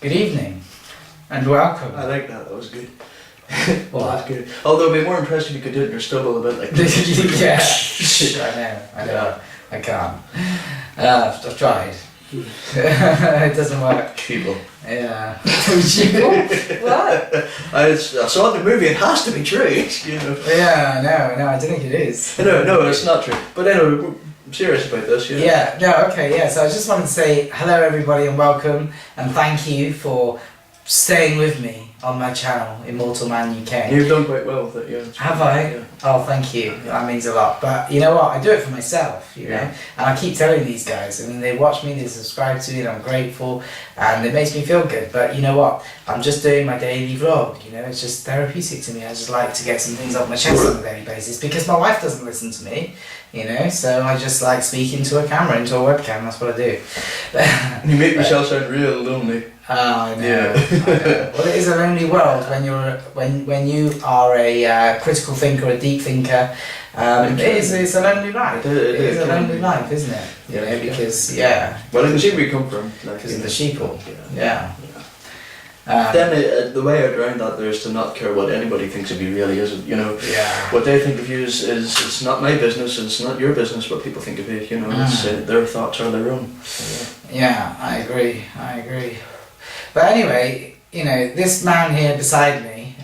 Good evening, and welcome. I like that. That was good. What? That was good. Although I'd be more impressed if you could do it in your stubble a bit like this. Yeah, I know. I can't. I've tried. It doesn't work. Sheeple. Yeah. Sheeple? What? I saw the movie. It has to be true. You know. Yeah, no, I don't think it is. No, it's not true. But anyway, I'm serious about this. You know? Yeah. No. Okay. Yeah. So I just wanted to say hello, everybody, and welcome, and thank you for staying with me on my channel, Immortal Man UK. You've done quite well with it, yeah. Have I? Yeah. Oh, thank you. That means a lot. But you know what? I do it for myself, you know. And I keep telling these guys. I mean, they watch me, they subscribe to me, and I'm grateful, and it makes me feel good. But you know what? I'm just doing my daily vlog. You know, it's just therapeutic to me. I just like to get some things off my chest on a daily basis because my wife doesn't listen to me. You know, so I just like speaking to a camera, into a webcam. That's what I do. You make yourself sound real lonely. Oh, I know. Yeah. I know. Well, it is a lonely world when you are a critical thinker, a deep thinker. It's a lonely life. It is a lonely life, isn't it? You know, because Well, I can see where you come from. Because of the sheeple. Yeah. Then the way out around that there is to not care what anybody thinks of you really is, you know. Yeah. What they think of you is it's not my business, it's not your business what people think of you, you know. It's, their thoughts are their own. So, yeah, I agree. But anyway, you know, this man here beside me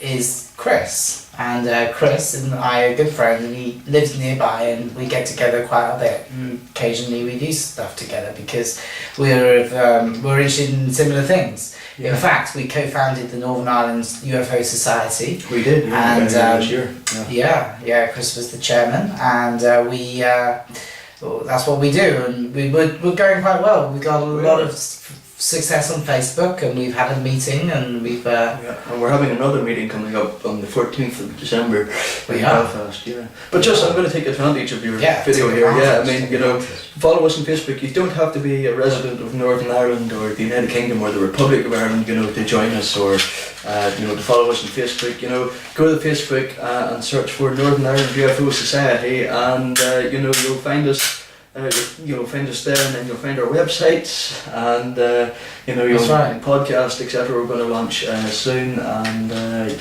is Chris. And Chris and I are good friends, and he lives nearby, and we get together quite a bit. And occasionally we do stuff together because we're interested in similar things. Yeah. In fact, we co-founded the Northern Ireland UFO Society. We did, yeah, and last year. Yeah. Chris was the chairman, and that's what we do, and we're going quite well. We've got a lot of success on Facebook, and we've had a meeting, and we've and we're having another meeting coming up on the 14th of December in Belfast. Yeah, but just I'm going to take advantage of your video here. Yeah, I mean, you know, follow us on Facebook. You don't have to be a resident of Northern Ireland or the United Kingdom or the Republic of Ireland, you know, to join us, or you know, to follow us on Facebook. You know, go to Facebook and search for Northern Ireland UFO Society, and you know, you'll find us. You'll find us there, and then you'll find our websites, and you know, your podcast, etc. We're going to launch soon, and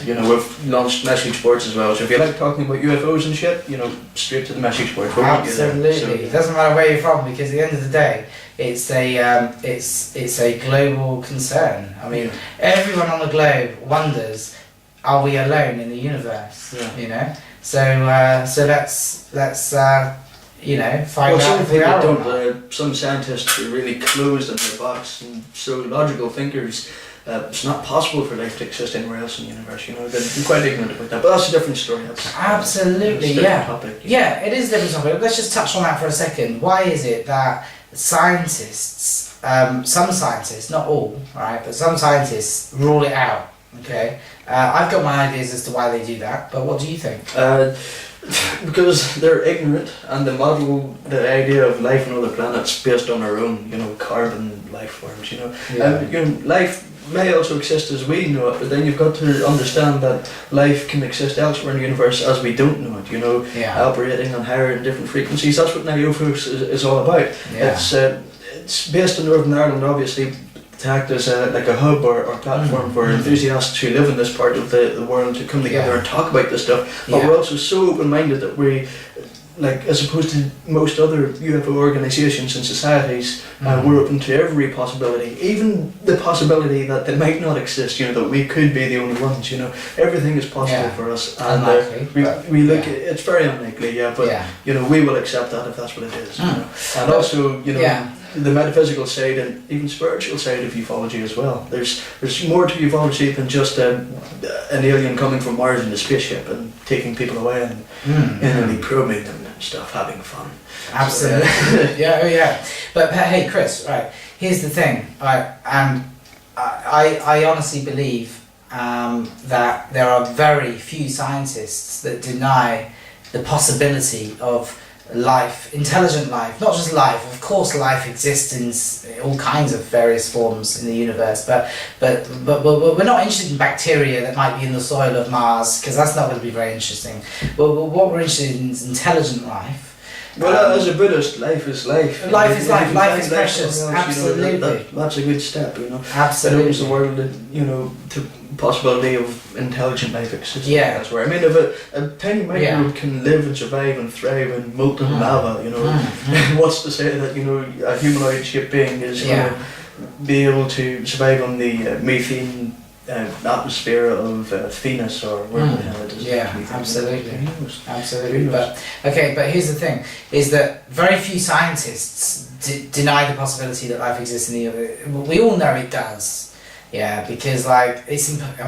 you know, we've launched message boards as well. So if you like talking about UFOs and shit, you know, straight to the message board. Absolutely, so, it doesn't matter where you're from, because at the end of the day, it's a global concern. I mean, everyone on the globe wonders, are we alone in the universe? Yeah. You know, so let's you know, find out if we are or not. Some scientists are really closed in their box, and so logical thinkers, it's not possible for life to exist anywhere else in the universe, you know. They're quite ignorant about that, but that's a different story. Absolutely, that's a topic. Yeah, it is a different topic. Let's just touch on that for a second. Why is it that scientists, some scientists, not all, right, but some scientists rule it out, okay? I've got my ideas as to why they do that, but what do you think? Because they're ignorant, and the idea of life on other planets based on our own, you know, carbon life forms, you know. You know, life may also exist as we know it, but then you've got to understand that life can exist elsewhere in the universe as we don't know it, you know, operating on higher and different frequencies. That's what UFOs is all about. Yeah. It's based in Northern Ireland, obviously, to act as like a hub or platform for enthusiasts who live in this part of the world to come together and talk about this stuff. But we're also so open-minded that we, like, as opposed to most other UFO organisations and societies, we're open to every possibility, even the possibility that they might not exist, you know, that we could be the only ones, you know. Everything is possible for us, and we look at, it's very unlikely, but you know, we will accept that if that's what it is, you know. And also, you know, the metaphysical side and even spiritual side of ufology as well. There's more to ufology than just an alien coming from Mars in a spaceship and taking people away and and probing them and stuff, having fun. Absolutely. So, But hey, Chris, right? Here's the thing, right? And I honestly believe that there are very few scientists that deny the possibility of life, intelligent life, not just life. Of course, life exists in all kinds of various forms in the universe, but we're not interested in bacteria that might be in the soil of Mars, because that's not going to be very interesting. But what we're interested in is intelligent life Well, as a Buddhist, life is life. Life is life. If you Life find is life precious. somewhere else, Absolutely. that's a good step, you know. It Absolutely. opens the world, to possibility of intelligent life existing. Yeah. That's where I mean, if a tiny microbe can live and survive and thrive in molten lava, what's to say that a humanoid-shaped being is going to be able to survive on the methane atmosphere of Venus or wherever the hell it is. Yeah, absolutely. Absolutely. But here's the thing: is that very few scientists deny the possibility that life exists in the other. We all know it does. Yeah, because I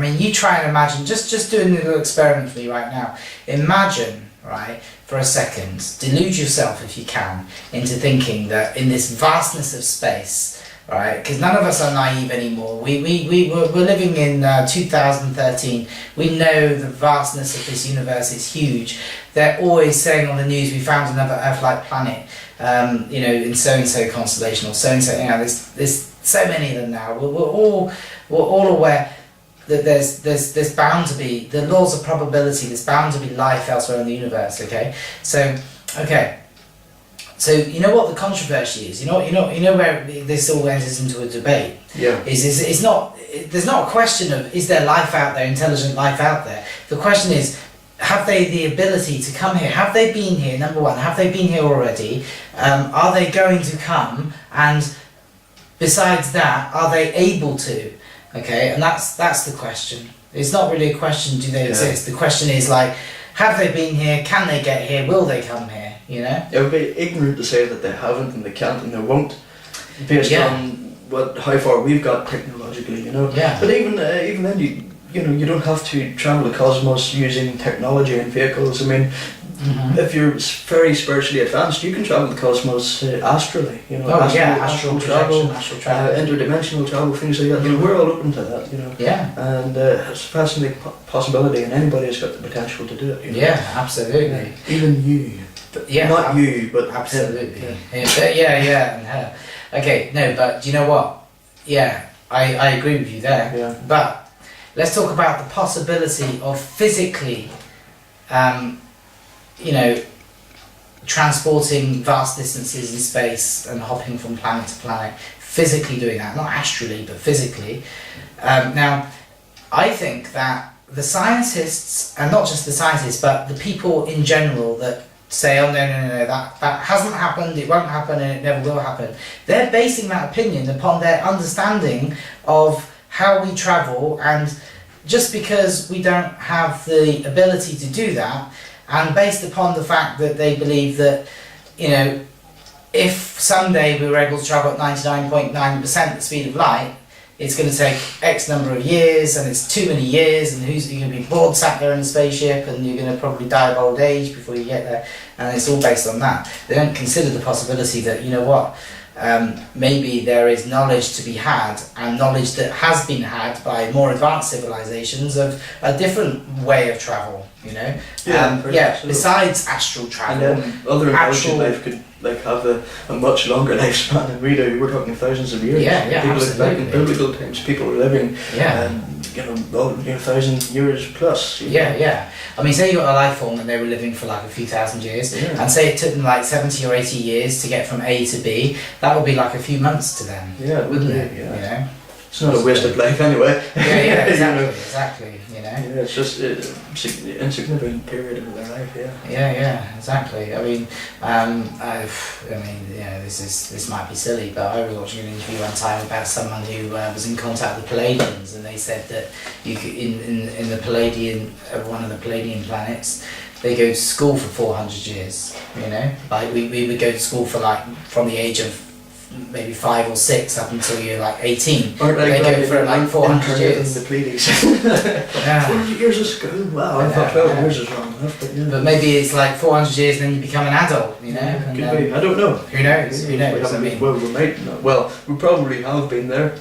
mean, you try and imagine. Just doing a little experiment for me right now. Imagine, right, for a second, delude yourself if you can into thinking that in this vastness of space. Right, because none of us are naive anymore. We're living in 2013. We know the vastness of this universe is huge. They're always saying on the news, we found another Earth-like planet, in so-and-so constellation or so-and-so. There's so many of them now. We're all aware that there's bound to be the laws of probability. There's bound to be life elsewhere in the universe. Okay, so okay. So you know what the controversy is. You know where this all enters into a debate. Yeah. It's not. There's not a question of is there life out there, intelligent life out there. The question is, have they the ability to come here? Have they been here? Number one, have they been here already? Are they going to come? And besides that, are they able to? Okay, and that's the question. It's not really a question. Do they exist? The question is have they been here? Can they get here? Will they come here? It would be ignorant to say that they haven't and they can't and they won't, based on how far we've got technologically. Yeah. But even then, you don't have to travel the cosmos using technology and vehicles. I mean, if you're very spiritually advanced, you can travel the cosmos astrally. Astral travel, interdimensional travel, things like that. We're all open to that. Yeah. And it's a fascinating possibility, and anybody has got the potential to do it. Yeah, absolutely. Even you. Yeah, not you, but absolutely. him. Yeah, and her. Okay, no, but do you know what? Yeah, I agree with you there. Yeah. But let's talk about the possibility of physically, transporting vast distances in space and hopping from planet to planet. Physically doing that, not astrally, but physically. Now, I think that the scientists, and not just the scientists, but the people in general that say, oh no, that hasn't happened, it won't happen, and it never will happen. They're basing that opinion upon their understanding of how we travel, and just because we don't have the ability to do that, and based upon the fact that they believe that, if someday we were able to travel at 99.9% the speed of light, it's going to take X number of years, and it's too many years, and you're going to be bored sat there in the spaceship, and you're going to probably die of old age before you get there, and it's all based on that. They don't consider the possibility that, maybe there is knowledge to be had, and knowledge that has been had by more advanced civilizations of a different way of travel, besides astral travel. And then other intelligent life could have a much longer lifespan than we do. We're talking thousands of years. People absolutely. In biblical times, people were living 1,000 years plus. Yeah. I mean, say you got a life form and they were living for a few thousand years, and say it took them 70 or 80 years to get from A to B, that would be a few months to them. Yeah, wouldn't it? Yeah. It's not a wasted life anyway. Yeah, exactly. Yeah, it's just an insignificant period of their life. Yeah, exactly. I mean, this might be silly, but I was watching an interview one time about someone who was in contact with the Palladians, and they said that you could, in the Palladian, one of the Palladian planets, they go to school for 400 years. We would go to school for from the age of maybe 5 or 6 up until you're 18. They go for 400 years. The Pleiades. 400 years of school. Wow, I thought 12 years was wrong enough, but maybe it's 400 years, and then you become an adult. Could be. I don't know. Who knows? We probably have been there.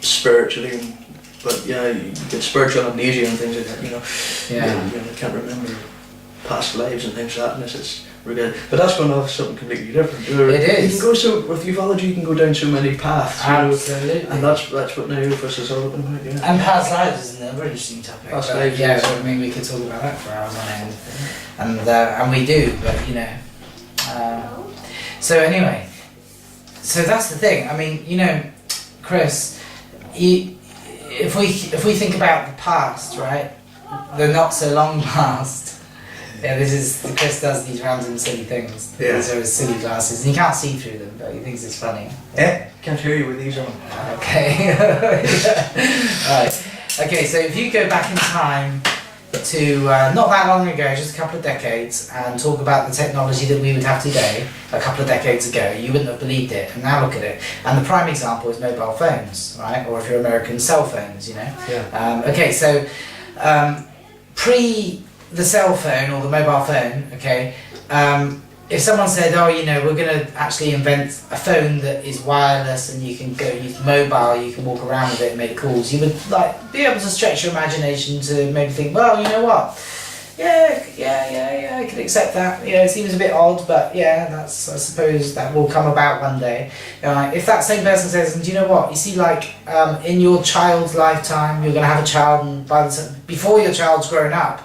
Spiritually, but you get spiritual amnesia and things like that. You can't remember past lives and things like that, unless it's But that's going off something completely different. It is. You can go with ufology, you can go down so many paths. Absolutely. And that's what Neophis is all about. Yeah. And past lives is another interesting topic. Past lives, yeah, yes. so, I mean, we could talk about that for hours on end, and we do. But you know, so anyway, so that's the thing. I mean, you know, Chris, if we think about the past, right, the not so long past. Yeah, Chris does these random silly things. Yeah. These are his silly glasses, and you can't see through them, but he thinks it's funny. Can't hear you with these on. Okay. Right. Okay, so if you go back in time to not that long ago, just a couple of decades, and talk about the technology that we would have today, a couple of decades ago, you wouldn't have believed it, and now look at it. And the prime example is mobile phones, right? Or if you're American, cell phones, you know? Yeah. Okay, so pre the cell phone or the mobile phone, okay, if someone said, oh, you know, we're going to actually invent a phone that is wireless and you can go use mobile, you can walk around with it and make calls, you would like be able to stretch your imagination to maybe think, well, you know what, yeah, I can accept that. You know, it seems a bit odd, but yeah, I suppose that will come about one day. If that same person says, do you know what, you see, like, in your child's lifetime, you're going to have a child, and before your child's grown up,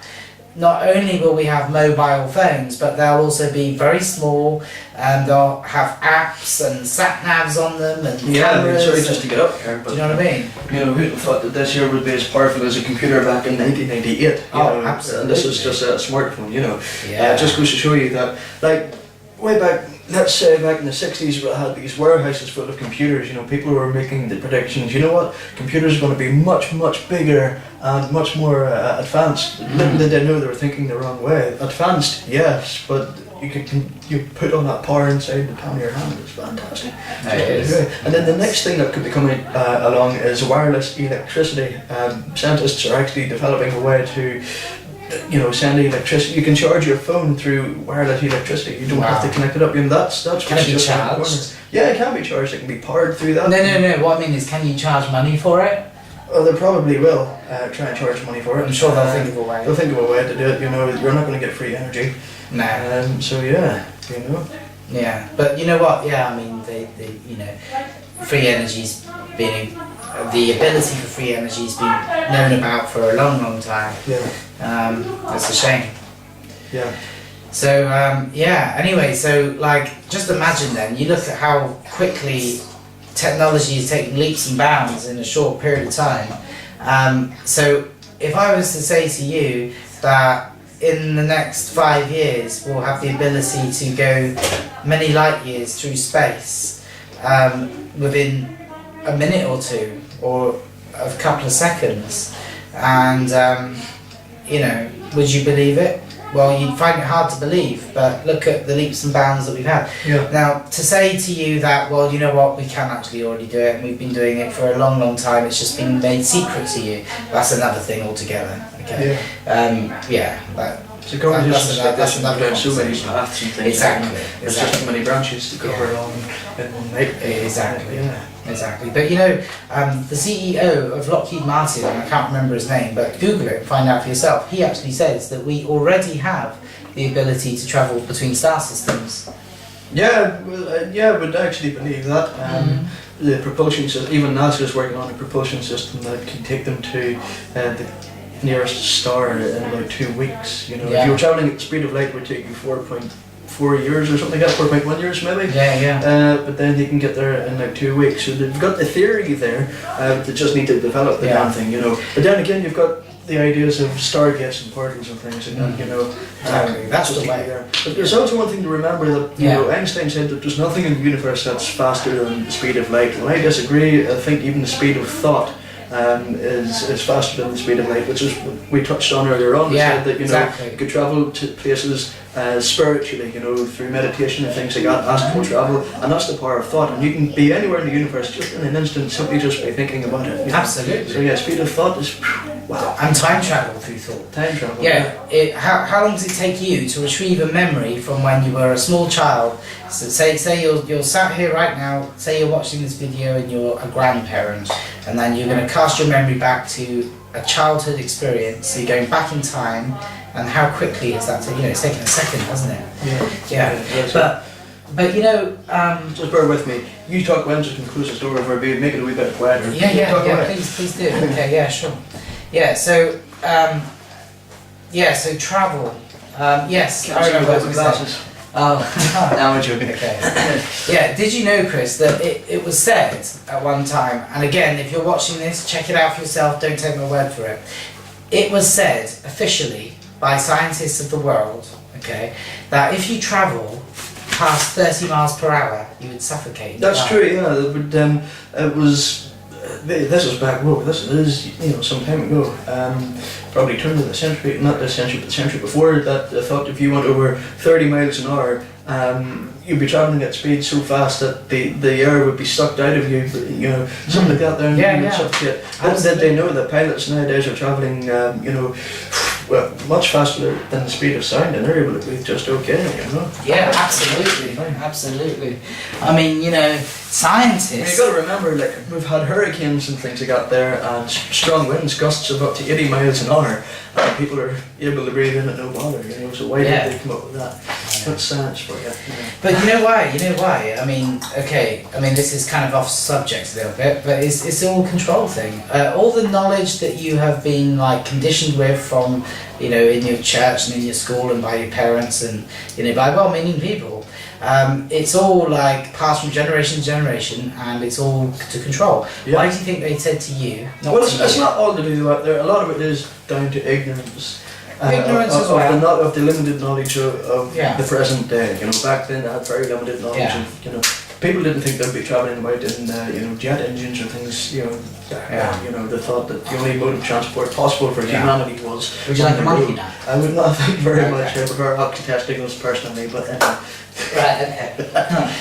not only will we have mobile phones, but they'll also be very small, and they'll have apps and sat-navs on them and cameras. Sorry, just to get up here. Do you know what I mean? You know, who thought that this year would be as powerful as a computer back in 1998? Absolutely. And this is just a smartphone, you know. Yeah. It just goes to show you that, like, way back, let's say back in the 60s, we had these warehouses full of computers, you know, people were making the predictions, you know what, computers are going to be much, much bigger and much more advanced. Little did they know they were thinking the wrong way. Advanced, yes, but you put on that power inside the palm of your hand, it's fantastic. It is. And then the next thing that could be coming along is wireless electricity. Scientists are actually developing a way to, you know, send electricity. You can charge your phone through wireless electricity. You don't have to connect it up. And that's can it be charged? Yeah, it can be charged. It can be powered through that. No. What I mean is, can you charge money for it? Well, they probably will try and charge money for it. I'm sure they'll think of a way. They'll think of a way to do it. You know, you're not going to get free energy. No. So yeah, you know. Yeah, but you know what? Yeah, I mean, they you know, free energy's been the ability for free energy's been known about for a long, long time. Yeah. That's a shame. Yeah. So yeah. Anyway, so like, just imagine then. You look at how quickly technology is taking leaps and bounds in a short period of time. So if I was to say to you that in the next 5 years we'll have the ability to go many light years through space within a minute or two or a couple of seconds, and you know, would you believe it? Well, you'd find it hard to believe, but look at the leaps and bounds that we've had. Yeah. Now, to say to you that, well, you know what, we can actually already do it, and we've been doing it for a long, long time, it's just been made secret to you, that's another thing altogether. Okay. So conversations like that's this, another and so many conversation. paths and things. Exactly. There's just too many branches to cover along in one night. Exactly. Yeah. Exactly. But you know, the CEO of Lockheed Martin, I can't remember his name, but Google it and find out for yourself. He actually says that we already have the ability to travel between star systems. Yeah, well, I would actually believe that. The propulsion system, even NASA is working on a propulsion system that can take them to the nearest star in about 2 weeks. You know, if you were traveling at the speed of light, it would take you 4.4 years or something like that, 4.1 years maybe. But then you can get there in like 2 weeks. So they've got the theory there. They just need to develop the damn thing, you know. But then again, you've got the ideas of stargates and portals and things like that, you know. Exactly. That's just the way. there. But there's also one thing to remember that you know, Einstein said that there's nothing in the universe that's faster than the speed of light. And I disagree. I think even the speed of thought is faster than the speed of light, which is what we touched on earlier on. We said that, you know, you could travel to places spiritually, you know, through meditation and things like that, astral travel, and that's the power of thought. And you can be anywhere in the universe just in an instant, simply just by thinking about it. You know? Absolutely. So yeah, speed of thought is wow. And time travel through thought. Time travel. Yeah. How long does it take you to retrieve a memory from when you were a small child? So say you're sat here right now. Say you're watching this video and you're a grandparent, and then you're going to cast your memory back to a childhood experience. So you're going back in time, And how quickly is that? It's taken a second, hasn't it? Yeah. But just bear with me. You talk when just close the door over, make it a wee bit quieter. Yeah. Please do. Okay, yeah, sure. Yeah. So so travel. Yes, I remember what you said. Oh, now I'm joking. Okay. Yeah, did you know, Chris, that it was said at one time, and again, if you're watching this, check it out for yourself, don't take my word for it. It was said officially by scientists of the world, okay, that if you travel past 30 miles per hour, you would suffocate. That's true, yeah. It was. This was back. Whoa, this is some time ago. Probably turn of the century, not this century, but the century before that. I thought if you went over 30 miles an hour, you'd be travelling at speed so fast that the air would be sucked out of you. Something like that. There, you would suffocate. Did they know that pilots nowadays are travelling, much faster than the speed of sound, and they're able to breathe just okay. Yeah, absolutely. I mean, scientists. You've got to remember, like, we've had hurricanes and things like that there, and strong winds, gusts of up to 80 miles an hour, and people are able to breathe in at no bother. So why did they come up with that? That's science for you. But you know why? I mean, this is kind of off subject a little bit, but it's all a control thing. All the knowledge that you have been conditioned with from, in your church and in your school and by your parents and by well-meaning people, it's all passed from generation to generation, and it's all to control. Yeah. Why do you think they said to you? It's not all to do with that. A lot of it is down to ignorance. Ignorance as well. Of the limited knowledge of the present day. Back then they had very limited knowledge. Yeah. Of, people didn't think they'd be travelling about in jet engines or things. They thought that the only mode of transport possible for humanity was. Would you like a monkey now? I would not think very much. I prefer octopus testicles personally, but right. Okay.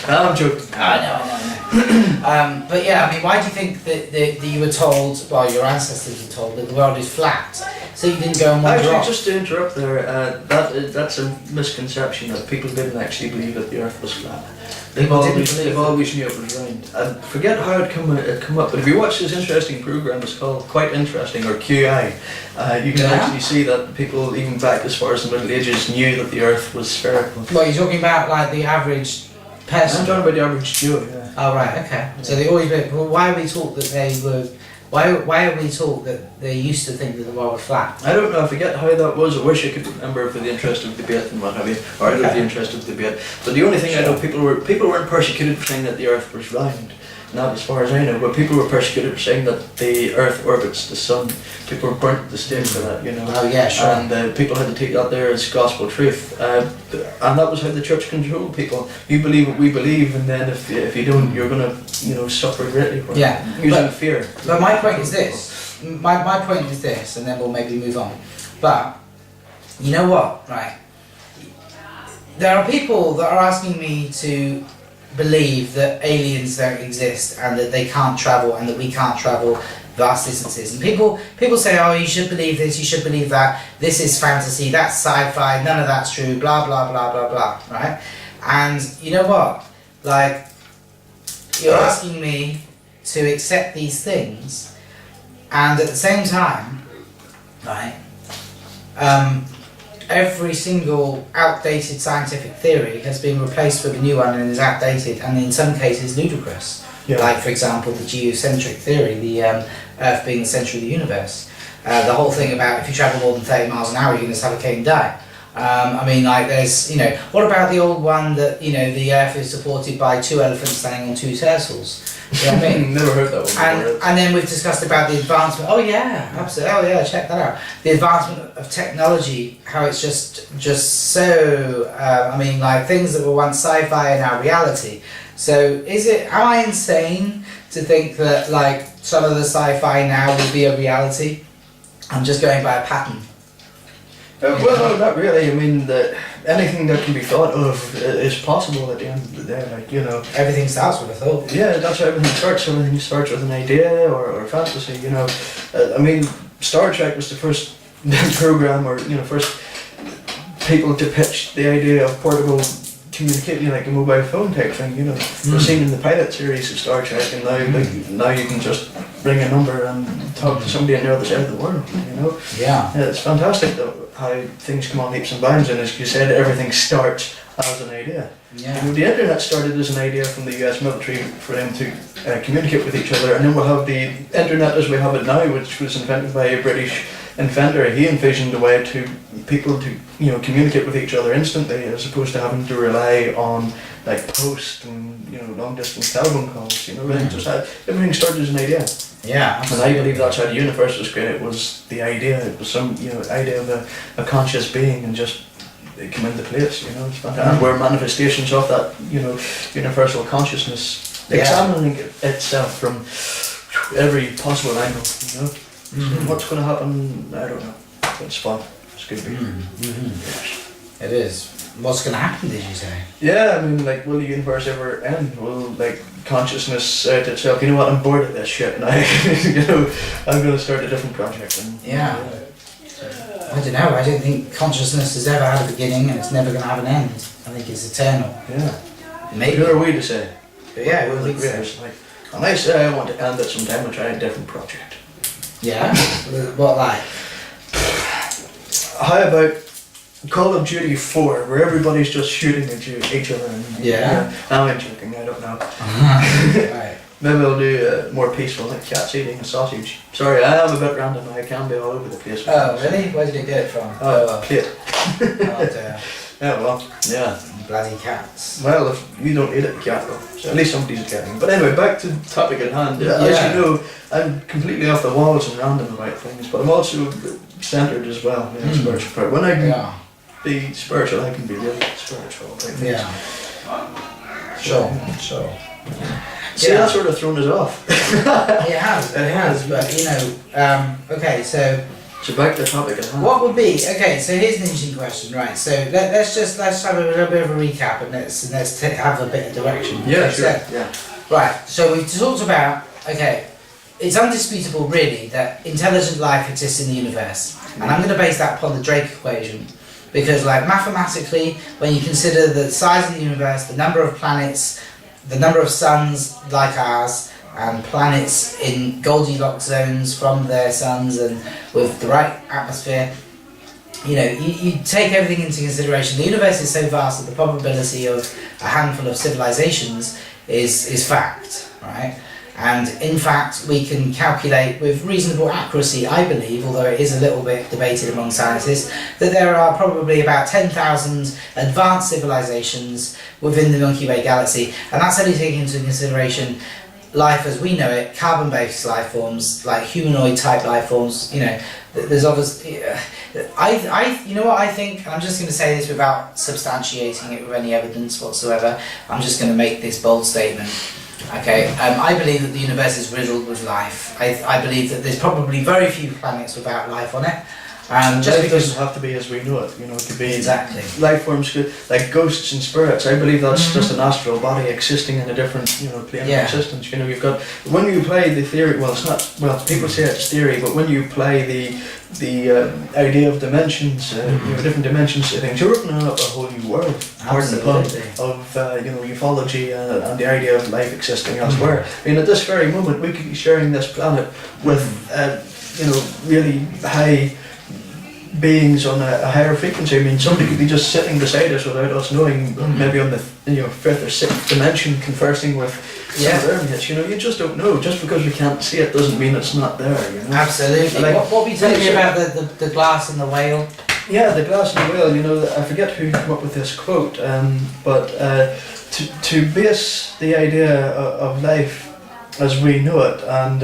I'm joking. I know. But yeah, I mean, why do you think that you were told? Well, your ancestors were told that the world is flat, so you didn't go and wander off? Actually, just to interrupt there, that's a misconception that people didn't actually believe that the Earth was flat. They've always knew it was round. I forget how it come up, but if you watch this interesting program, it's called Quite Interesting, or QI. You can actually see that people, even back as far as the Middle Ages, knew that the Earth was spherical. Well, you're talking about the average person. I'm talking about the average Joe. Yeah. Oh right, okay. So they always. Well, why are we taught that they were? Why are we taught that they used to think that the world was flat? I don't know, I forget how that was. I wish I could remember for the interest of debate and what have you, or out of the interest of debate. But the only thing I know, people weren't persecuted for saying that the Earth was round. Not as far as I know, but people were persecuted for saying that the Earth orbits the Sun. People were burnt at the stake for that, Oh yeah, sure. And people had to take that there as gospel truth. And that was how the church controlled people. You believe what we believe, and then if you don't, you're going to suffer greatly for it. Using fear. But my point is this. My point is this, and then we'll maybe move on. But you know what, right? There are people that are asking me to believe that aliens don't exist and that they can't travel and that we can't travel vast distances. And people say, oh, you should believe this, you should believe that, this is fantasy, that's sci-fi, none of that's true, blah, blah, blah, blah, blah, right? And you know what? You're asking me to accept these things, and at the same time, right, every single outdated scientific theory has been replaced with a new one and is outdated and in some cases ludicrous. Yeah. Like, for example, the geocentric theory, the Earth being the centre of the universe. The whole thing about if you travel more than 30 miles an hour, you're going to suffocate and die. There's, what about the old one that, the Earth is supported by two elephants standing on two turtles? You know what I mean? Never heard that one before. And then we've discussed about the advancement. Oh yeah, absolutely. Oh yeah, check that out. The advancement of technology, how it's just so. Things that were once sci-fi are now reality. So am I insane to think that some of the sci-fi now will be a reality? I'm just going by a pattern. Well, no, not really. I mean, anything that can be thought of is possible at the end of the day. Everything starts with a thought. Yeah, that's how everything starts. Everything starts with an idea or fantasy. Star Trek was the first program, or first people to pitch the idea of portable communicating, like a mobile phone type thing. We're seeing in the pilot series of Star Trek, and now you can just ring a number and talk to somebody on the other side of the world. Yeah. It's fantastic though. how things come on leaps and bounds, and as you said, everything starts as an idea. Yeah. You know, the internet started as an idea from the US military for them to communicate with each other, and then we'll have the internet as we have it now, which was invented by a British inventor. He envisioned a way to people to communicate with each other instantly, as opposed to having to rely on like post and long distance telephone calls. Everything started as an idea. Yeah. And I believe that's how the universe was created. It was the idea. It was some idea of a conscious being, and just it came into place. And we're manifestations of that universal consciousness, examining itself from every possible angle. So what's going to happen? I don't know. But it's fun. It's good to be. Mm-hmm. It is. What's going to happen? Did you say? Yeah, I mean, like, will the universe ever end? Will consciousness say to itself, you know what? I'm bored of this shit, and I'm going to start a different project. And, I don't know. I don't think consciousness has ever had a beginning, and it's never going to have an end. I think it's eternal. Yeah. Maybe. Who are we to say? But yeah, we'll think so. And I say I want to end it sometime and try a different project. Yeah? What like? How about Call of Duty 4, where everybody's just shooting at each other? And, I'm joking, I don't know. Right. Maybe we'll do more peaceful, like cats eating a sausage. Sorry, I am a bit random, I can be all over the place. Oh, really? Where did you get it from? Plate. Oh, dear. Yeah, well, yeah. Bloody cats. Well, if you don't eat it, you can't though. So at least somebody's getting it. But anyway, back to the topic at hand. As you know, I'm completely off the walls and random about things, but I'm also centered as well in the spiritual part. When I can be spiritual, I can be really spiritual about things. Yeah. Sure. See, that sort of thrown us off. It has, but okay, so back to the topic at hand. what would be, okay, so here's an interesting question, right, so let's have a little bit of a recap, and let's have a bit of direction. Yeah, Okay, sure. So, right, so we've talked about, okay, it's undisputable really that intelligent life exists in the universe, and I'm going to base that upon the Drake equation, because mathematically, when you consider the size of the universe, the number of planets, the number of suns like ours, and planets in Goldilocks zones from their suns and with the right atmosphere, you take everything into consideration. The universe is so vast that the probability of a handful of civilizations is fact, right? And in fact, we can calculate with reasonable accuracy, I believe, although it is a little bit debated among scientists, that there are probably about 10,000 advanced civilizations within the Milky Way galaxy, and that's only taking into consideration life as we know it, carbon-based life forms, like humanoid-type life forms. There's obviously, you know what I think, and I'm just going to say this without substantiating it with any evidence whatsoever. I'm just going to make this bold statement. Okay, I believe that the universe is riddled with life. I believe that there's probably very few planets without life on it. Just because it doesn't have to be as we know it, it could be exactly life forms, like ghosts and spirits. I believe that's just an astral body existing in a different, plane of existence. You've got, when you apply the theory, well, it's not, well, people say it's theory, but when you apply the idea of dimensions, different dimensions to things, you're opening up a whole new world. Pardon the pun, of ufology and the idea of life existing elsewhere. I mean, at this very moment, we could be sharing this planet with, really high beings on a higher frequency. I mean, somebody could be just sitting beside us without us knowing, maybe on the fifth or sixth dimension, conversing with some of their mates. You just don't know. Just because we can't see it doesn't mean it's not there. Absolutely. What were you telling me about the glass and the whale? Yeah, the glass and the whale. I forget who came up with this quote, but to base the idea of life as we know it, and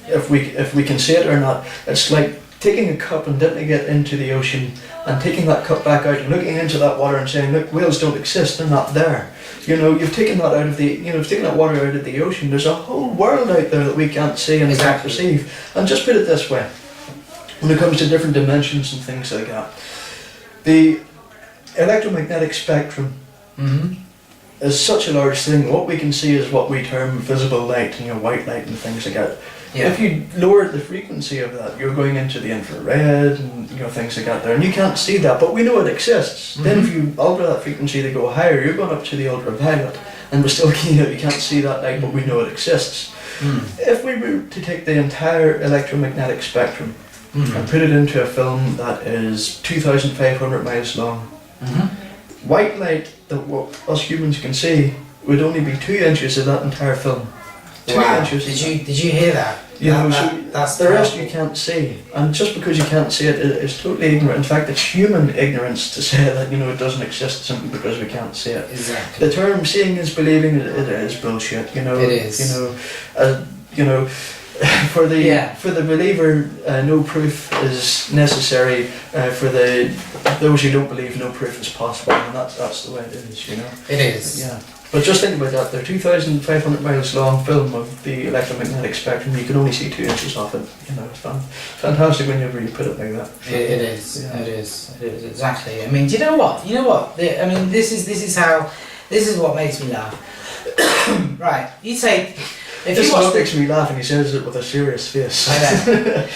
if we can see it or not, it's like taking a cup and dipping it into the ocean and taking that cup back out and looking into that water and saying, look, whales don't exist, they're not there. You've taken that out of taken that water out of the ocean. There's a whole world out there that we can't see and can't perceive. And just put it this way, when it comes to different dimensions and things like that, the electromagnetic spectrum is such a large thing. What we can see is what we term visible light, white light and things like that. Yeah. If you lower the frequency of that, you're going into the infrared and things like that there, and you can't see that, but we know it exists. Then if you alter that frequency to go higher, you're going up to the ultraviolet, and we're still you can't see that light, but we know it exists. If we were to take the entire electromagnetic spectrum and put it into a film that is 2,500 miles long. White light that what us humans can see would only be 2 inches of that entire film. 2 Wow. inches. Did you hear that? You know, That's the rest you can't see, and just because you can't see it, it's totally ignorant. In fact, it's human ignorance to say that it doesn't exist simply because we can't see it. Exactly. The term "seeing is believing" it is bullshit. It is. For the believer, no proof is necessary. For those who don't believe, no proof is possible, and that's the way it is. It is. Yeah. But just think about that. They're 2,500 miles long film of the electromagnetic spectrum. You can only see 2 inches off it. It's fantastic whenever you put it like that. It is. Yeah. It is exactly. I mean, do you know what? This is what makes me laugh. Right. You take. This is what makes me laugh, and he says it with a serious face. I know.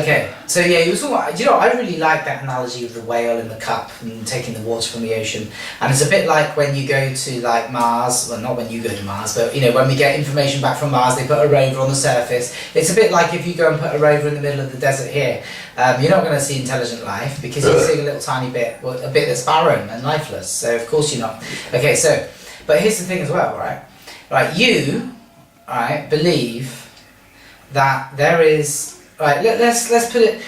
Okay, so yeah, you were talking about, I really like that analogy of the whale in the cup and taking the water from the ocean. And it's a bit like when you go to like Mars, well not when you go to Mars, but when we get information back from Mars, they put a rover on the surface. It's a bit like if you go and put a rover in the middle of the desert here, you're not going to see intelligent life because you're seeing a little tiny bit, a bit that's barren and lifeless. So of course you're not. Okay, so, but here's the thing as well, right? Right, you... believe that there is. Right, let's put it.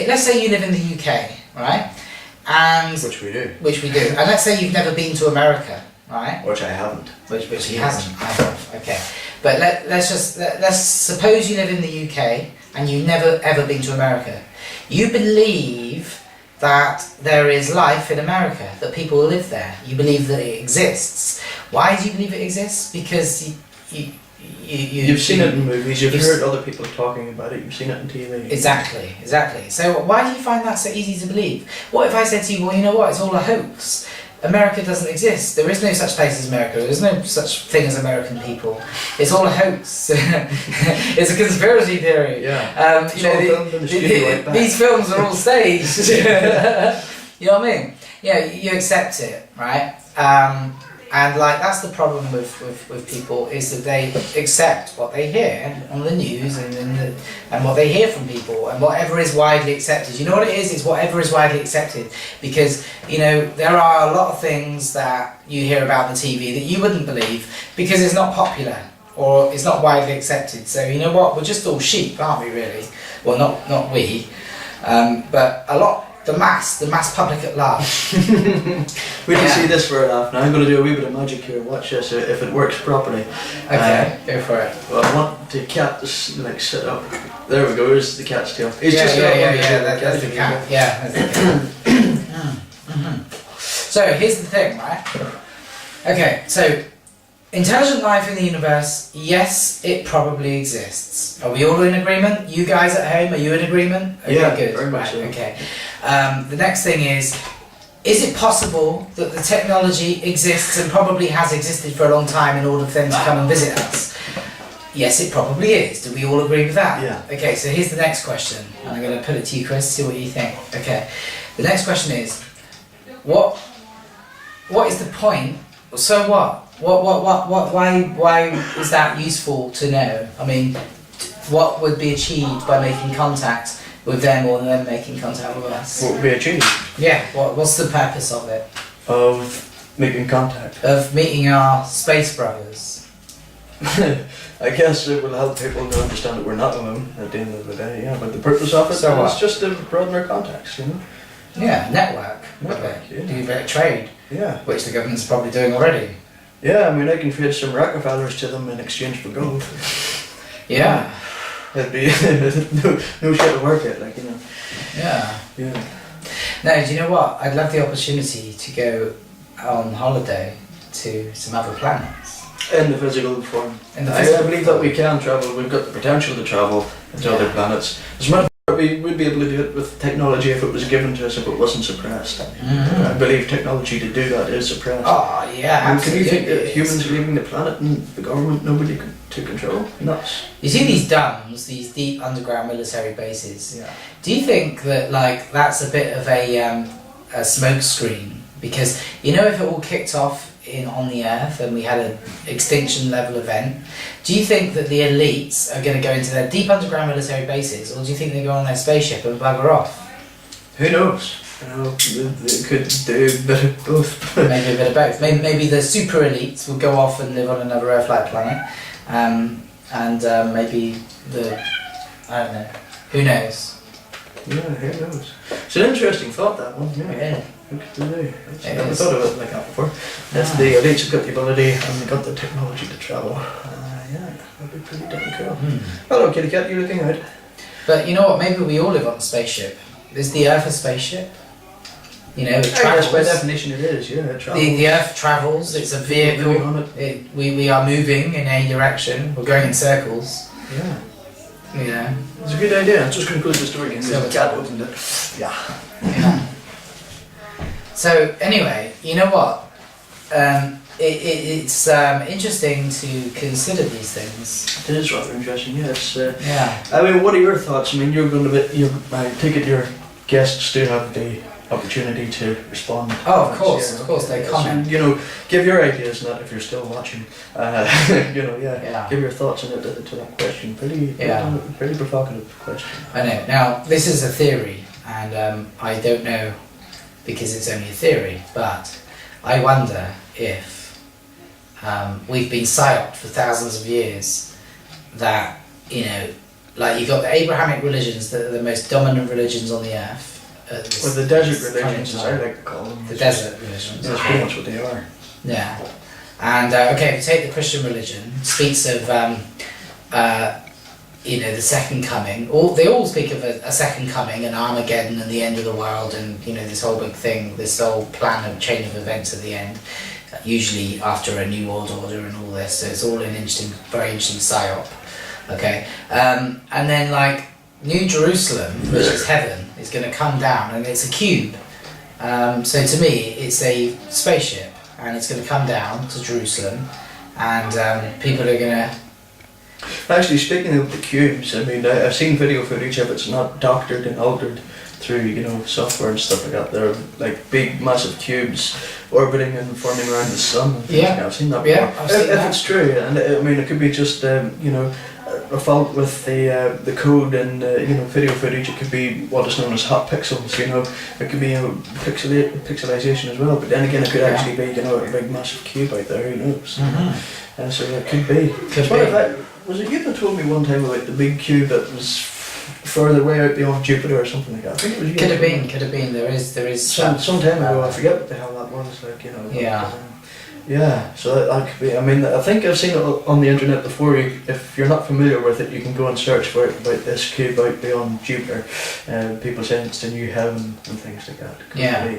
Let's say you live in the UK, right? And which we do. And let's say you've never been to America, right? Which I haven't. Which he hasn't. I have. Okay, but let's suppose you live in the UK and you've never ever been to America. You believe that there is life in America, that people live there. You believe that it exists. Why do you believe it exists? Because you've seen it in movies, you've heard other people talking about it, you've seen it on TV. Exactly. So why do you find that so easy to believe? What if I said to you, well, you know what, it's all a hoax. America doesn't exist. There is no such place as America. There's no such thing as American people. It's all a hoax. It's a conspiracy theory. Yeah. These films are all staged. You know what I mean? Yeah, you accept it, right? And like that's the problem with people is that they accept what they hear on the news and what they hear from people and whatever is widely accepted. You know what it is? It's whatever is widely accepted because there are a lot of things that you hear about on the TV that you wouldn't believe because it's not popular or it's not widely accepted. So you know what? We're just all sheep, aren't we? Really? Well, not we, but a lot. The mass public at large. We can see this for a laugh. Now I'm going to do a wee bit of magic here. Watch this, if it works properly. Okay, go for it. Well, I want the cat to sit up. There we go. There's the cat's tail. He's That's the cat. Yeah, that's the cat. So here's the thing, right? Okay, so intelligent life in the universe, yes, it probably exists. Are we all in agreement? You guys at home, are you in agreement? Okay, yeah, good. very much right, so. Okay. The next thing is it possible that the technology exists and probably has existed for a long time in order for them to come and visit us? Yes, it probably is. Do we all agree with that? Yeah. Okay, so here's the next question. And I'm going to put it to you, Chris, see what you think. Okay. The next question is, what is the point? So what? Why is that useful to know? I mean, what would be achieved by making contact with them or them making contact with us? What would be achieved? Yeah, what's the purpose of it? Of making contact. Of meeting our space brothers. I guess it will help people to understand that we're not alone at the end of the day, yeah. But the purpose of it is just to broaden our contacts, Yeah, network. Yeah. Do a bit of trade. Yeah. Which the government's probably doing already. Yeah, I mean, I can trade some Rockefellers to them in exchange for gold. Yeah. It'd be no shit to work at, Yeah. Yeah. No, do you know what? I'd love the opportunity to go on holiday to some other planets. In the physical form. I believe that we can travel. We've got the potential to travel to other planets. As a matter of fact, we would be able to do it with technology if it was given to us, if it wasn't suppressed. I believe technology to do that is suppressed. Oh, yeah, absolutely. Can you think that humans leaving the planet and the government, nobody to control? Nuts. You see these DUMBs, these deep underground military bases. Yeah. Do you think that that's a bit of a smoke screen? Because if it all kicked off on the Earth and we had an extinction level event, do you think that the elites are going to go into their deep underground military bases, or do you think they go on their spaceship and bugger off? Who knows? You know, they could do a bit of both. Maybe a bit of both. Maybe the super elites will go off and live on another Earth-like planet, and maybe I don't know. Who knows? Yeah, who knows? It's an interesting thought, that one. Yeah. Who could do? I never thought of it like that before. If the elites have got the ability and they've got the technology to travel, yeah, that'd be pretty damn cool. Hello, kitty cat. You looking out? But you know what? Maybe we all live on a spaceship. Is the Earth a spaceship? You know, it travels. By definition it is, yeah, it travels. The Earth travels, it's a vehicle. We are moving in a direction, we're going in circles. Yeah. You know. It's a good idea. I'm just going to close the story again. So the cat opened it. Yeah. So, anyway, you know what? It's interesting to consider these things. It is rather interesting, yes. Yeah. I mean, what are your thoughts? I mean, you're going to I take it your guests do have the opportunity to respond. Oh, of course, they comment. So, you know, give your ideas on that if you're still watching. You know, give your thoughts on it to that question. Pretty provocative question. I know. Now, this is a theory, and I don't know because it's only a theory, but I wonder if we've been psyoped for thousands of years that, you know, like you've got the Abrahamic religions that are the most dominant religions on the earth. Well, the desert religions, as I like to call them. The desert religions. That's pretty much what they are. Yeah. And, okay, if you take the Christian religion, it speaks of, you know, the second coming. They all speak of a second coming, and Armageddon and the end of the world, and, you know, this whole big thing, this whole plan of chain of events at the end, usually after a new world order and all this. So it's all an interesting, very interesting psyop. Okay. And then, like, New Jerusalem, which is heaven, is going to come down, and it's a cube. So to me, it's a spaceship, and it's going to come down to Jerusalem, and people are going to... Actually, speaking of the cubes, I mean, I've seen video footage of it's not doctored and altered through, you know, software and stuff like that. They're like big, massive cubes orbiting and forming around the sun. Yeah, I've seen that before. Yeah, I've seen that. If it's true, and I mean, it could be just, you know, a fault with the code and you know, video footage. It could be what is known as hot pixels. You know, it could be, you know, pixelization as well. But then again, it could actually be, you know, a big massive cube out there. Who knows? So it could be. Was it you that told me one time about the big cube that was further way out beyond Jupiter or something like that? I think it was you. Could have been. There is. Some time ago, I forget what the hell that was. Like, you know. Yeah. Yeah, so that could be. I mean, I think I've seen it on the internet before. If you're not familiar with it, you can go and search for it about this cube out beyond Jupiter. People saying it's the new heaven and things like that. Yeah.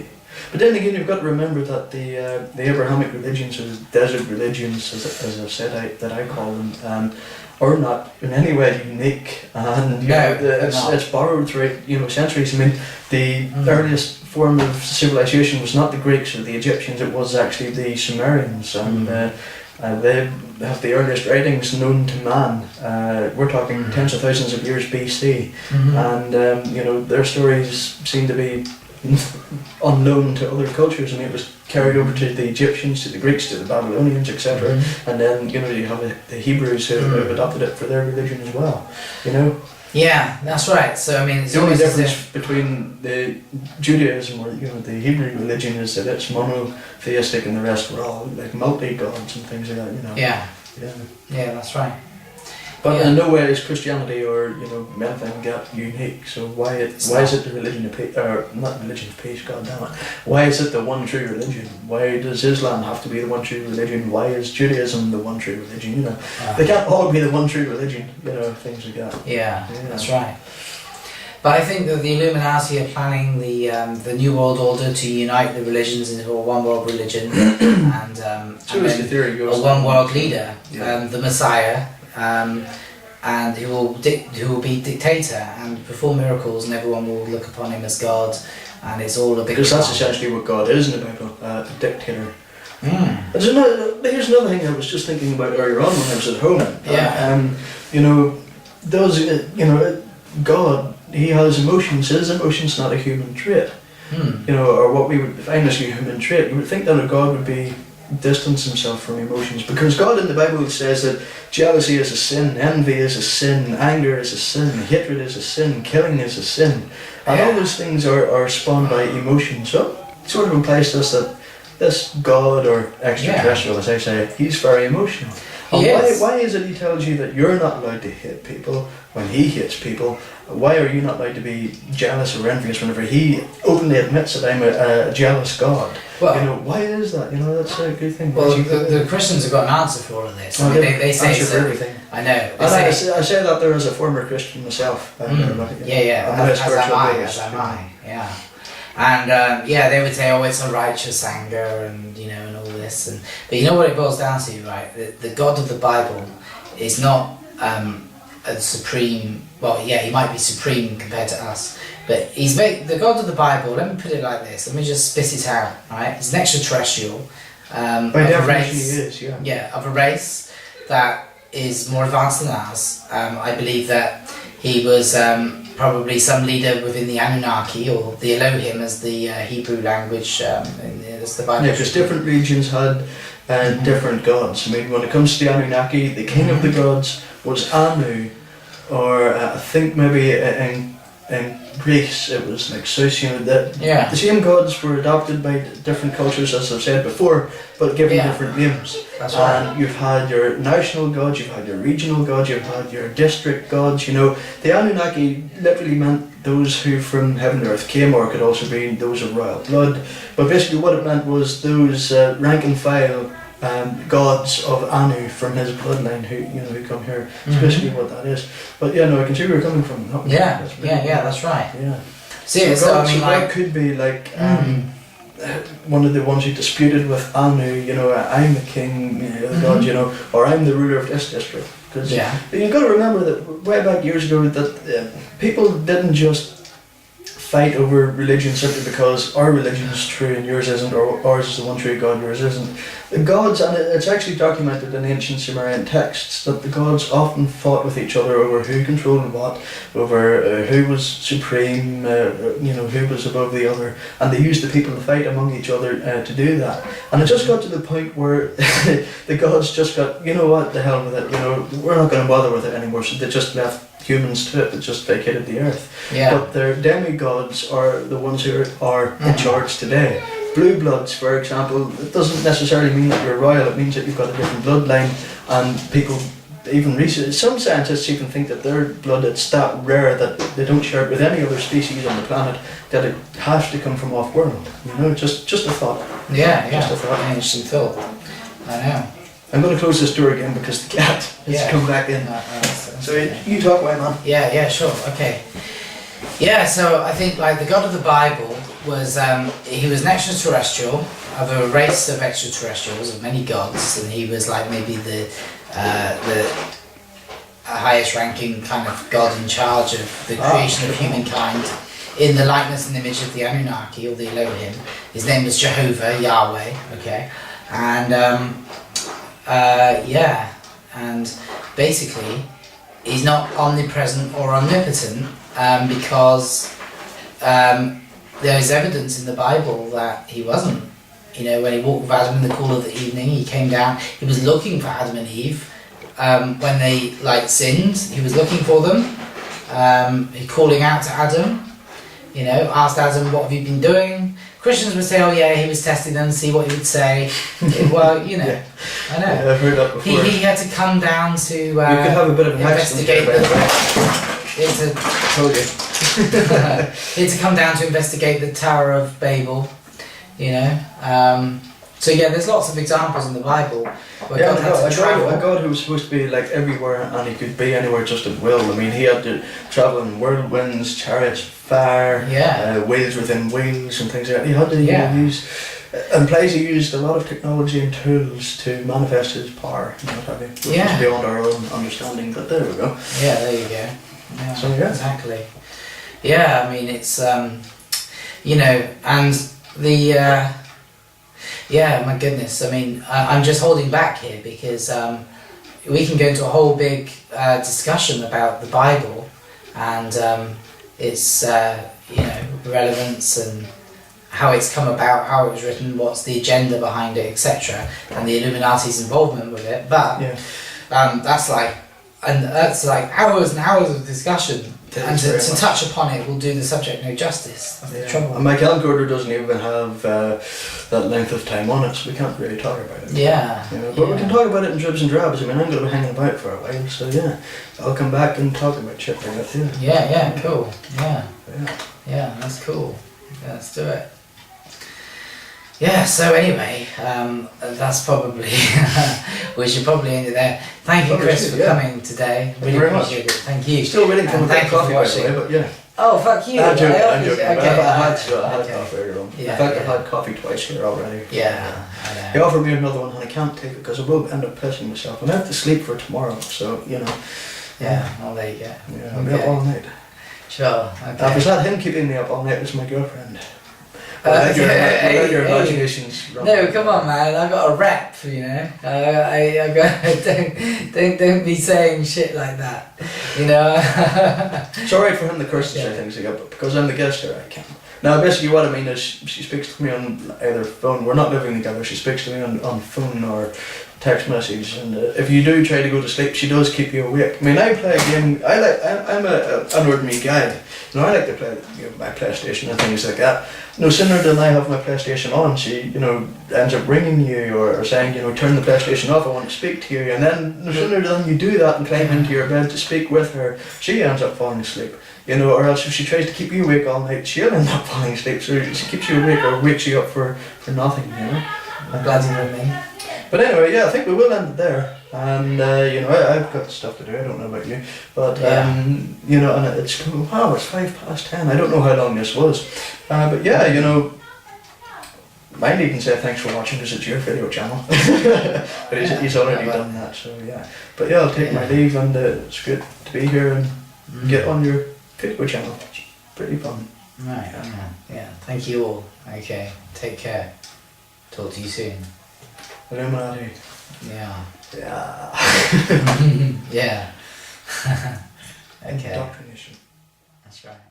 But then again, you've got to remember that the Abrahamic religions, or the desert religions, as I've said, that I call them, are not in any way unique, and it's borrowed through, you know, centuries. I mean, the earliest form of civilization was not the Greeks or the Egyptians; it was actually the Sumerians, and they have the earliest writings known to man. We're talking tens of thousands of years BC, and you know, their stories seem to be unknown to other cultures. I mean, it was carried over to the Egyptians, to the Greeks, to the Babylonians, etc. And then, you know, you have the Hebrews who have adopted it for their religion as well. You know. Yeah, that's right. So I mean, it's the only difference between the Judaism or, you know, the Hebrew religion is that it's monotheistic, and the rest were all like multi-gods and things like that. You know. Yeah. Yeah. Yeah, that's right. But in no way is Christianity or, you know, anything got unique. So why is it the religion of peace, or not religion of peace? God damn it! Why is it the one true religion? Why does Islam have to be the one true religion? Why is Judaism the one true religion? You know, they can't all be the one true religion. You know, things like that. Yeah, that's right. But I think that the Illuminati are planning the New World Order to unite the religions into a one world religion, and so is the theory goes a one world leader, the Messiah. And who will be dictator and perform miracles, and everyone will look upon him as God, and it's all a big. Because that's essentially what God is in the Bible, a dictator. Here's another thing I was just thinking about earlier on when I was at home. You know, those you know, God, he has emotions. His emotions not a human trait. You know, or what we would define as a human trait. You would think that a God would be distance himself from emotions, because God in the Bible says that jealousy is a sin, envy is a sin, anger is a sin, hatred is a sin, killing is a sin, and all those things are spawned by emotion. So it sort of implies to us that this God, or extraterrestrial as I say, he's very emotional. And why is it he tells you that you're not allowed to hate people when he hates people? Why are you not allowed to be jealous or envious whenever he openly admits that I'm a jealous God? Well, you know, why is that? You know, that's a good thing. Well, the Christians have got an answer for all of this. I mean, they say so. Everything. I know. I say that there as a former Christian myself. As am I. Yeah. And they would say, oh, it's a righteous anger, and you know, and all this, but you know what it boils down to, right? The God of the Bible is not a supreme. Well, yeah, he might be supreme compared to us, but he's the God of the Bible. Let me put it like this. Let me just spit it out. Right? He's an extraterrestrial. By definition, he is. Of a race that is more advanced than ours. I believe that he was. Probably some leader within the Anunnaki, or the Elohim as the Hebrew language, as the Bible. Yeah, because different regions had different gods. I mean, when it comes to the Anunnaki, the king of the gods was Anu, or I think maybe in Greece it was like Zeus. You know, the same gods were adopted by different cultures, as I've said before, but given different names. That's right. And you've had your national gods, you've had your regional gods, you've had your district gods. You know, the Anunnaki literally meant those who from heaven to earth came, or it could also be those of royal blood. But basically, what it meant was those rank and file gods of Anu from his bloodline who come here. That's basically what that is. But yeah, no, I can see where you're coming from. That's right. Yeah. See, so I mean, that could be like one of the ones you disputed with Anu. You know, I'm the king, the god. You know, or I'm the ruler of this district. Because you've got to remember that way back years ago that people didn't just fight over religion simply because our religion is true and yours isn't, or ours is the one true God, yours isn't. The gods, and it's actually documented in ancient Sumerian texts, that the gods often fought with each other over who controlled what, over who was supreme, who was above the other, and they used the people to fight among each other to do that. And it just got to the point where the gods just got, you know what, the hell with it, you know, we're not going to bother with it anymore, so they just left humans to it, that just vacated the earth. But their demigods are the ones who are in charge today. Blue bloods, for example, it doesn't necessarily mean that you're royal, it means that you've got a different bloodline, and people, even research, some scientists even think that their blood is that rare that they don't share it with any other species on the planet, that it has to come from off-world. You know, just a thought. Just a thought. An interesting thought. I know. I'm going to close this door again because the cat has come back in. So you talk away, man. Yeah, sure, okay. Yeah, so I think like the God of the Bible was, he was an extraterrestrial, of a race of extraterrestrials, of many gods, and he was like maybe the highest ranking kind of God in charge of the creation of humankind in the likeness and image of the Anunnaki, or the Elohim. His name was Jehovah, Yahweh, okay? And and basically he's not omnipresent or omnipotent because there is evidence in the Bible that he wasn't. You know, when he walked with Adam in the cool of the evening, he came down, he was looking for Adam and Eve when they sinned, he was looking for them, he calling out to Adam, you know, asked Adam, what have you been doing? Christians would say, oh yeah, he was testing them to see what he would say. Well, you know, I know. Yeah, I've heard that before. He had to come down to you could have a bit of an investigate he had to come down to investigate the Tower of Babel, you know. So yeah, there's lots of examples in the Bible where God had to travel. A God who was supposed to be like everywhere and he could be anywhere just at will. I mean, he had to travel in whirlwinds, chariots, fire, wheels within wheels and things like that. He had to use, implies he used a lot of technology and tools to manifest his power, you know, what have you, which is beyond our own understanding, but there we go. Yeah, there you go. Yeah, so yeah. Exactly. Yeah, I mean, it's, you know, and the, my goodness, I mean, I'm just holding back here because we can go into a whole big discussion about the Bible and its, you know, relevance and how it's come about, how it was written, what's the agenda behind it, etc., and the Illuminati's involvement with it. But that's like hours and hours of discussion, and to touch upon it will do the subject no justice. That's the trouble. And my camcorder doesn't even have that length of time on it, so we can't really talk about it. Yeah. You know, but we can talk about it in dribs and drabs. I mean, I'm going to be hanging about for a while, so yeah, I'll come back and talk about shit like that too. Yeah, cool. Yeah, that's cool. Yeah, let's do it. Yeah, so anyway, that's probably, we should probably end it there. Thank you, Chris, for coming today. Really appreciate it. Thank you. Still waiting for my coffee, by the way, but yeah. Oh, fuck you. I'm joking. I had Okay. coffee earlier on. Yeah, in fact, I've had coffee twice here already. Yeah, I know. He offered me another one and I can't take it because I will end up pissing myself. I'm out to sleep for tomorrow, so, you know. Yeah, well, there you go. Yeah, I'll be up all night. Sure, okay. If it's not him keeping me up all night, it's my girlfriend. Your imaginations. No, come on, man. I got a rep, you know. I got don't be saying shit like that, you know. It's alright for him to curse and say things like that, but because I'm the guest here, I can't. Now, basically, what I mean is, she speaks to me on either phone. We're not living together. She speaks to me on phone or text message, and if you do try to go to sleep, she does keep you awake. I mean, I play a game. I'm an ordinary guy. You know, I like to play my PlayStation and things like that. No sooner than I have my PlayStation on, she, you know, ends up ringing you or saying, you know, turn the PlayStation off, I want to speak to you. And then no sooner than you do that and climb into your bed to speak with her, she ends up falling asleep. You know, or else if she tries to keep you awake all night, she'll end up falling asleep. So she keeps you awake or wakes you up for nothing, you know. Bloody women. But anyway, yeah, I think we will end it there. And, you know, I've got stuff to do, I don't know about you. But, you know, and it's, wow, it's 10:05. I don't know how long this was. But yeah, you know, mind you can say thanks for watching because it's your video channel. But he's already done that, so yeah. But yeah, I'll take my leave, and it's good to be here and get on your video channel. It's pretty fun. Right, yeah. Thank you all. Okay, take care. Talk to you soon. Illuminati. Yeah. Yeah. Yeah. Okay. Indoctrination. That's right.